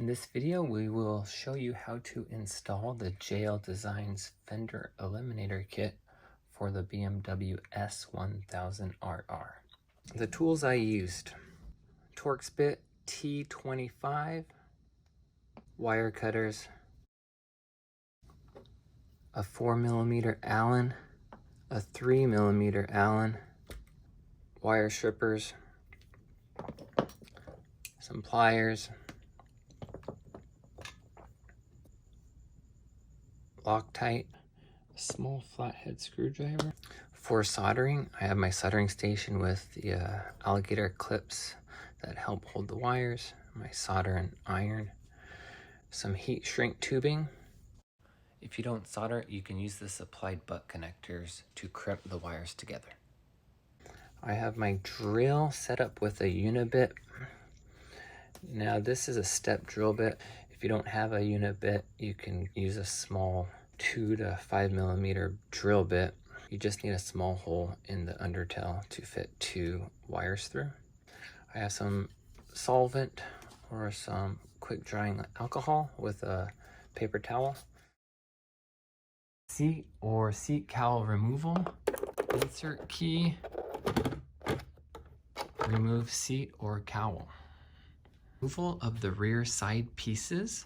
In this video, we will show you how to install the JL Designs Fender Eliminator Kit for the BMW S1000RR. The tools I used: Torx bit T25, wire cutters, a 4mm Allen, a 3mm Allen, wire strippers, some pliers, Loctite, a small flathead screwdriver. For soldering, I have my soldering station with the alligator clips that help hold the wires, my solder and iron, some heat shrink tubing. If you don't solder, you can use the supplied butt connectors to crimp the wires together. I have my drill set up with a unibit. Now this is a step drill bit. If you don't have a unibit, you can use a small 2 to 5mm drill bit. You just need a small hole in the undertail to fit 2 wires through. I have some solvent or some quick drying alcohol with a paper towel. Seat or seat cowl removal. Insert key. Remove seat or cowl. Removal of the rear side pieces.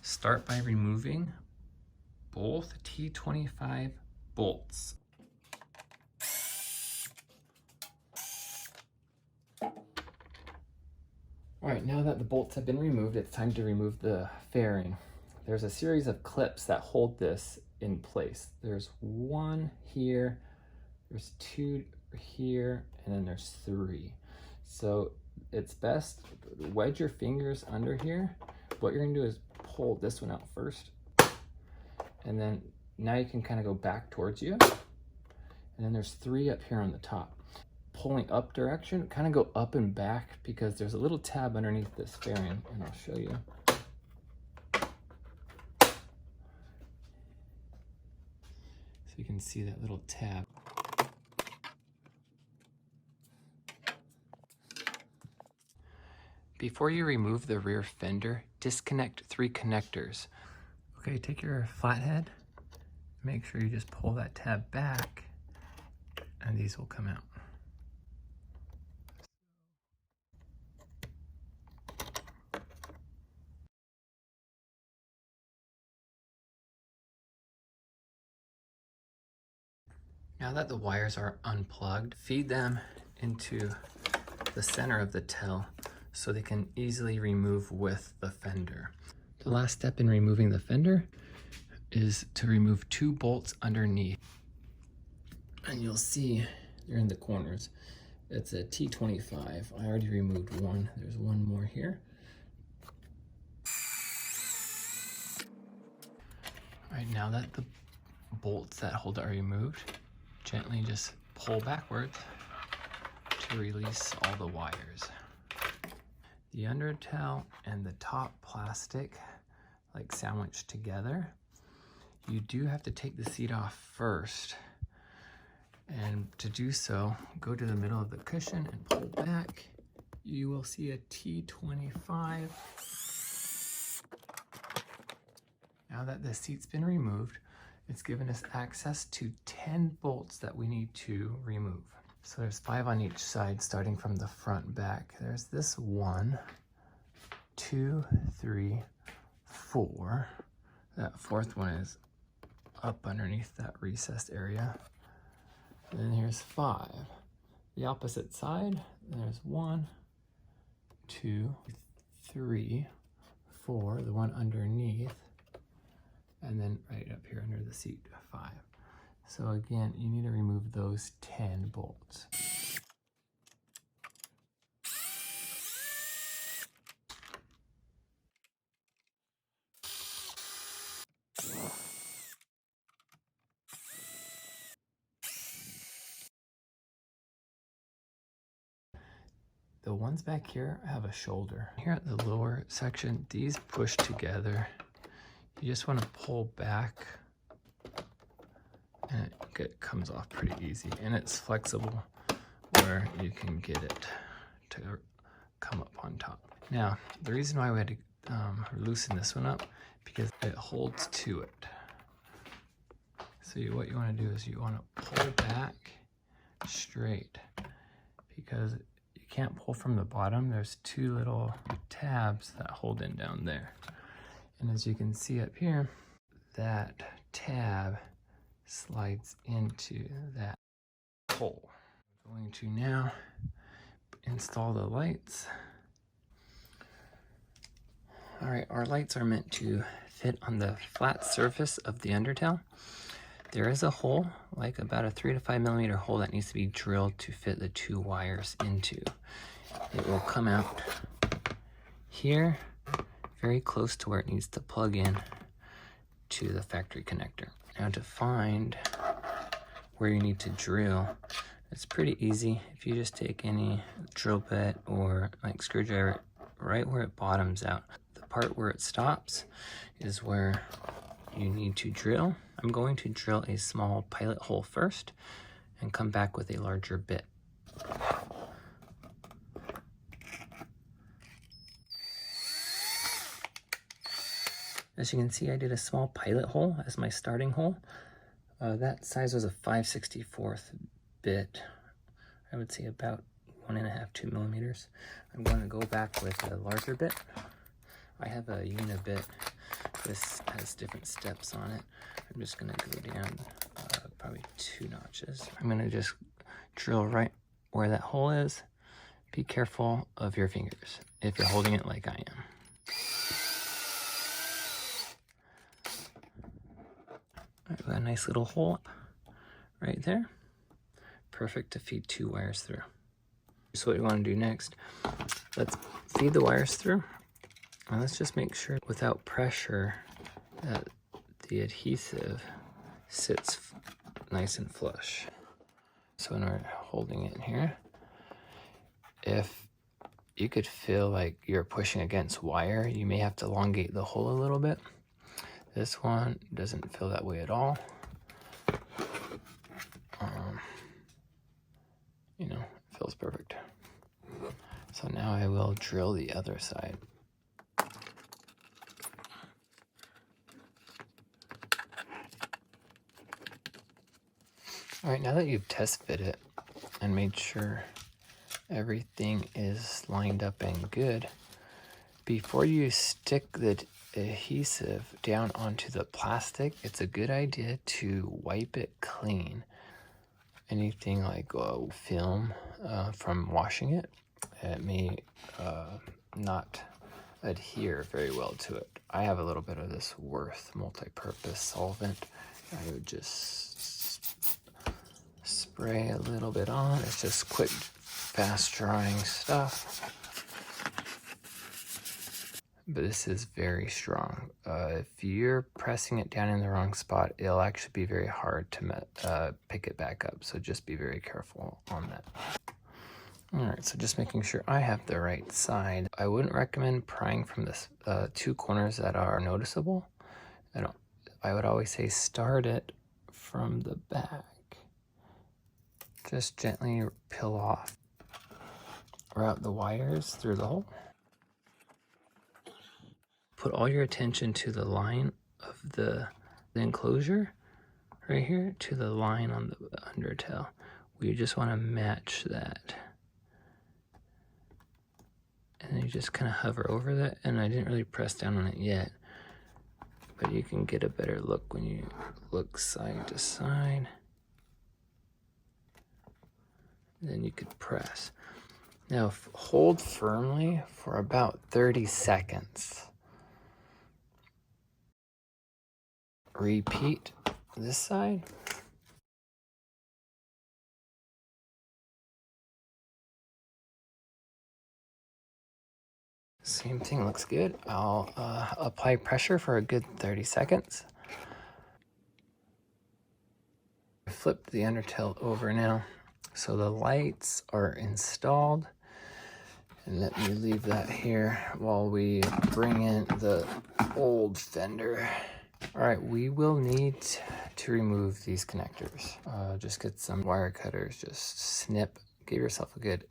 Start by removing both T25 bolts. Alright, now that the bolts have been removed, it's time to remove the fairing. There's a series of clips that hold this in place. There's one here, there's 2 here, and then there's 3. So it's best wedge your fingers under here. What you're gonna do is pull this one out first, and then now you can kind of go back towards you. And then there's 3 up here on the top. Pulling up direction, kind of go up and back because there's a little tab underneath this fairing, and I'll show you. So you can see that little tab. Before you remove the rear fender, disconnect 3 connectors. Okay, take your flathead, make sure you just pull that tab back, and these will come out. Now that the wires are unplugged, feed them into the center of the tail so they can easily remove with the fender. The last step in removing the fender is to remove 2 bolts underneath. And you'll see they're in the corners. It's a T25. I already removed one. There's one more here. All right, now that the bolts that hold it are removed, gently just pull backwards to release all the wires. The undertail and the top plastic like sandwiched together. You do have to take the seat off first, and to do so, go to the middle of the cushion and pull back. You will see a T25. Now that the seat's been removed, it's given us access to 10 bolts that we need to remove. So there's 5 on each side, starting from the front and back. There's this 1, 2, 3, 4. That 4th one is up underneath that recessed area. And then here's 5. The opposite side, there's 1, 2, 3, 4, the one underneath, and then right up here under the seat, 5. So again, you need to remove those 10 bolts. The ones back here have a shoulder. Here at the lower section, these push together. You just want to pull back, and it comes off pretty easy, and it's flexible where you can get it to come up on top. Now, the reason why we had to loosen this one up because it holds to it. So what you want to do is you want to pull back straight, because you can't pull from the bottom. There's two little tabs that hold in down there. And as you can see up here, that tab slides into that hole. I'm going to now install the lights. All right, our lights are meant to fit on the flat surface of the undertail. There is a hole, like about a 3 to 5 millimeter hole, that needs to be drilled to fit the two wires into. It will come out here, very close to where it needs to plug in to the factory connector. Now to find where you need to drill, it's pretty easy. If you just take any drill bit or like screwdriver, right where it bottoms out, the part where it stops is where you need to drill. I'm going to drill a small pilot hole first and come back with a larger bit. As you can see, I did a small pilot hole as my starting hole. That size was a 5/64 bit. I would say about 1.5, 2 millimeters. I'm going to go back with a larger bit. I have a unibit. This has different steps on it. I'm just going to go down probably 2 notches. I'm going to just drill right where that hole is. Be careful of your fingers if you're holding it like I am. I've got a nice little hole right there. Perfect to feed 2 wires through. So what you want to do next, let's feed the wires through. And let's just make sure without pressure that the adhesive sits nice and flush. So when we're holding it here, if you could feel like you're pushing against wire, you may have to elongate the hole a little bit. This one doesn't feel that way at all. You know, it feels perfect. So now I will drill the other side. All right, now that you've test fit it and made sure everything is lined up and good, before you stick the adhesive down onto the plastic, it's a good idea to wipe it clean. Anything like film from washing it, it may not adhere very well to it. I have a little bit of this Worth multi-purpose solvent. I would just spray a little bit on. It's just quick, fast drying stuff. But this is very strong. If you're pressing it down in the wrong spot, it'll actually be very hard to pick it back up. So just be very careful on that. All right, so just making sure I have the right side. I wouldn't recommend prying from the 2 corners that are noticeable. I would always say start it from the back. Just gently peel off. Route the wires through the hole. Put all your attention to the line of the enclosure right here to the line on the undertail. We just want to match that. And then you just kind of hover over that, and I didn't really press down on it yet, but you can get a better look when you look side to side. Then you could press. Now hold firmly for about 30 seconds. Repeat this side. Same thing, looks good. I'll apply pressure for a good 30 seconds. I flipped the undertail over now. So the lights are installed. And let me leave that here while we bring in the old fender. All right, we will need to remove these connectors. Just get some wire cutters, just snip, give yourself a good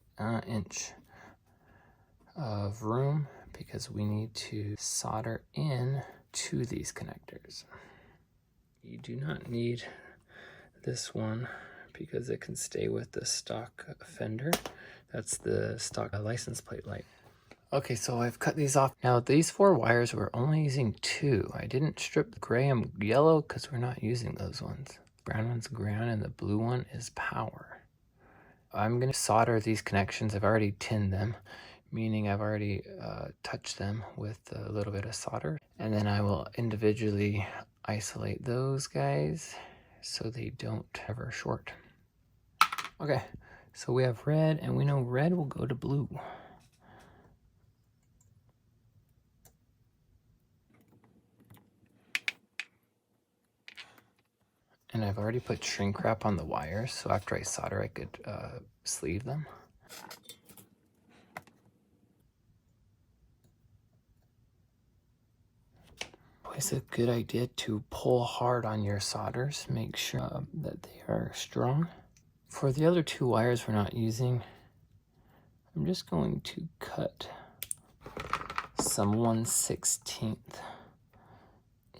inch of room because we need to solder in to these connectors. You do not need this one because it can stay with the stock fender. That's the stock license plate light. Okay, so I've cut these off. Now these 4 wires, we're only using 2. I didn't strip the gray and yellow because we're not using those ones. Brown one's ground and the blue one is power. I'm gonna solder these connections. I've already tinned them, meaning I've already touched them with a little bit of solder. And then I will individually isolate those guys so they don't ever short. Okay, so we have red, and we know red will go to blue. And I've already put shrink wrap on the wires, so after I solder, I could sleeve them. Always a good idea to pull hard on your solders. Make sure that they are strong. For the other 2 wires we're not using, I'm just going to cut some 1/16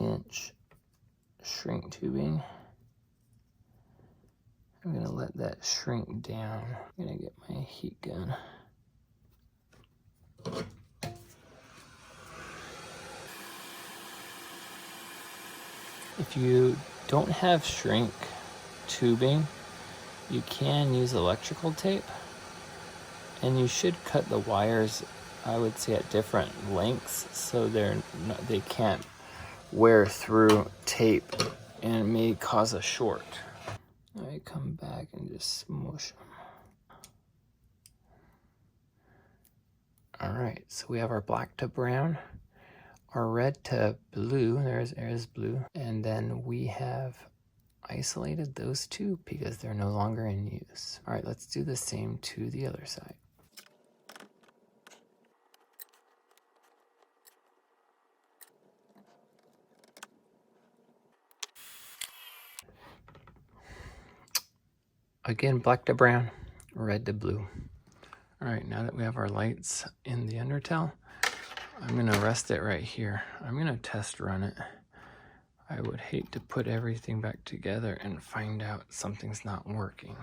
inch shrink tubing. I'm gonna let that shrink down. I'm gonna get my heat gun. If you don't have shrink tubing, you can use electrical tape, and you should cut the wires, I would say, at different lengths so they can't wear through tape and it may cause a short. I come back and just smush them. All right, so we have our black to brown, our red to blue, there's blue, and then we have isolated those 2 because they're no longer in use. All right, let's do the same to the other side. Again, black to brown, red to blue. All right, now that we have our lights in the undertail, I'm gonna rest it right here. I'm gonna test run it. I would hate to put everything back together and find out something's not working.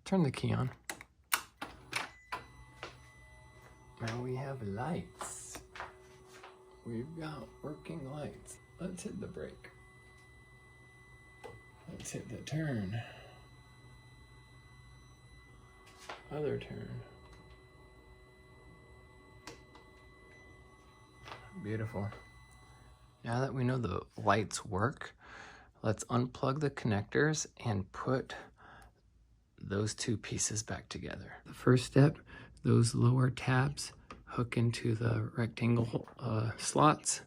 Turn the key on. Now we have lights. We've got working lights. Let's hit the brake. Let's hit the turn. Other turn. Beautiful. Now that we know the lights work, let's unplug the connectors and put those 2 pieces back together. The first step, those lower tabs hook into the rectangle slots,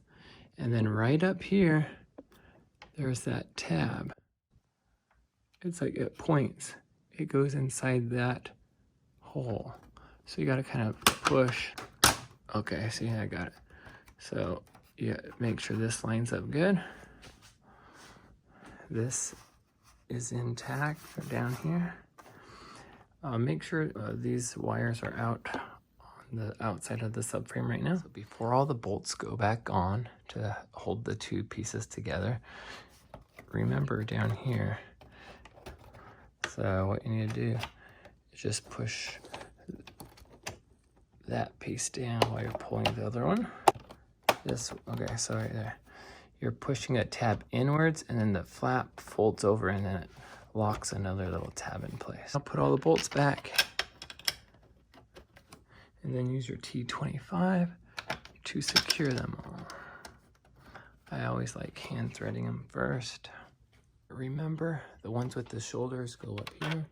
and then right up here, there's that tab. It's like it points. It goes inside that hole. So you gotta kind of push. Okay, see, I got it. So yeah, make sure this lines up good. This is intact down here. Make sure these wires are out on the outside of the subframe right now. So before all the bolts go back on to hold the 2 pieces together, remember down here. So what you need to do is just push that piece down while you're pulling the other one. Okay, so right there. You're pushing a tab inwards, and then the flap folds over, and then it locks another little tab in place. I'll put all the bolts back, and then use your T25 to secure them all. I always like hand threading them first. Remember, the ones with the shoulders go up here.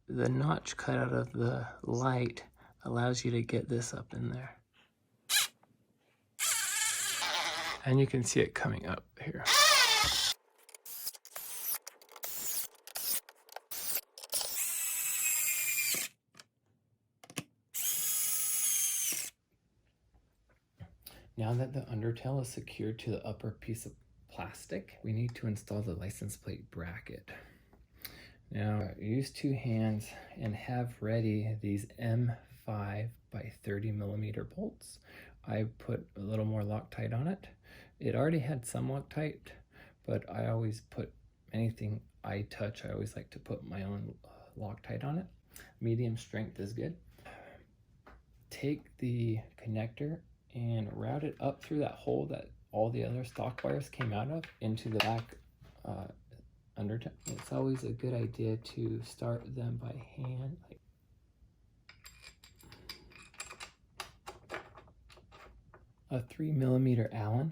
The notch cut out of the light allows you to get this up in there. And you can see it coming up here. Now that the undertail is secured to the upper piece of plastic, we need to install the license plate bracket. Now use 2 hands and have ready these M5 by 30 millimeter bolts. I put a little more Loctite on it. It already had some Loctite, but I always put anything I touch, I always like to put my own Loctite on it. Medium strength is good. Take the connector and route it up through that hole that all the other stock wires came out of into the back undertail. It's always a good idea to start them by hand. A 3 millimeter Allen.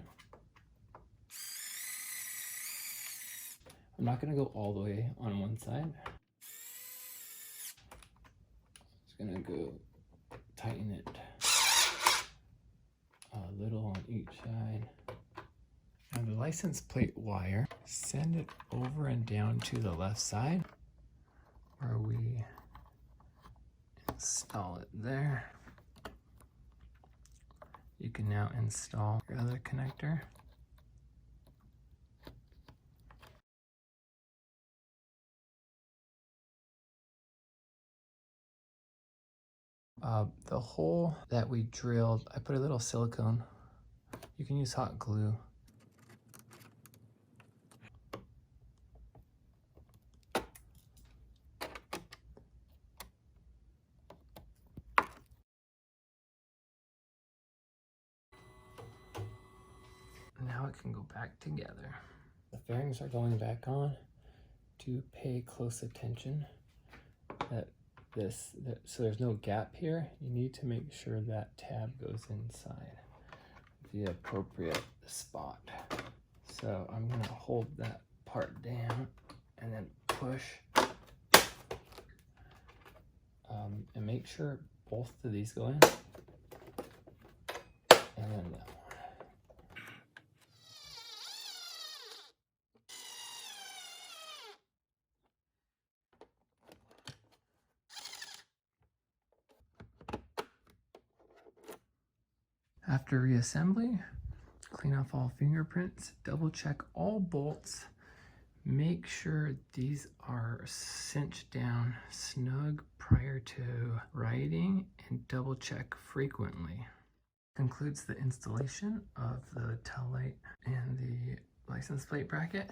I'm not going to go all the way on one side. Just going to go tighten it a little on each side. Now the license plate wire, send it over and down to the left side where we install it there. You can now install your other connector. The hole that we drilled, I put a little silicone. You can use hot glue. Now it can go back together. The fairings are going back on. Do pay close attention that so there's no gap here. You need to make sure that tab goes inside the appropriate spot. So I'm gonna hold that part down and then push, and make sure both of these go in, and then that one. After reassembly, clean off all fingerprints, double check all bolts, make sure these are cinched down snug prior to riding, and double check frequently. Concludes the installation of the tail light and the license plate bracket.